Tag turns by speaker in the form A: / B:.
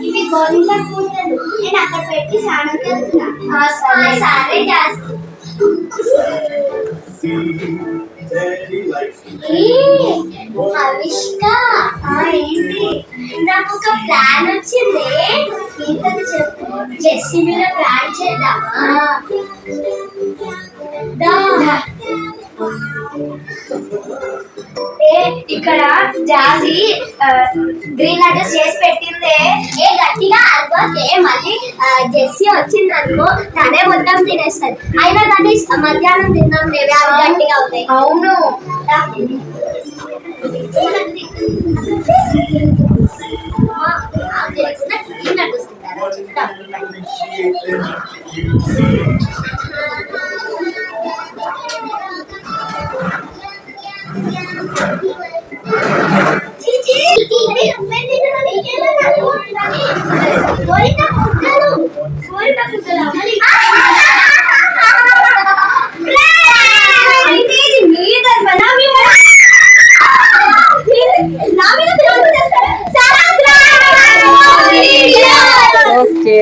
A: ఇవి గోరింట పూలు నేను అక్కడ పెట్టి స్నానం చేస్తున్నా. సరే అవిష్క ఏంటి నాకు ఒక ప్లాన్ వచ్చింది. ఏంటది చెప్పు. జెస్సీ మీద ప్లాన్ చేద్దామా? ఇక్కడ జాసి గ్రీన్ అడ్రస్ చేసి పెట్టిందే. గట్టిగా అనుకోకే, మళ్ళీ జెస్సీ వచ్చింది అనుకో తనే మొత్తం తినేస్తుంది. అయినా కానీ మధ్యాహ్నం తిన్నాం లేవే, అవి గట్టిగా అవుతాయి. అవును
B: ఓకే.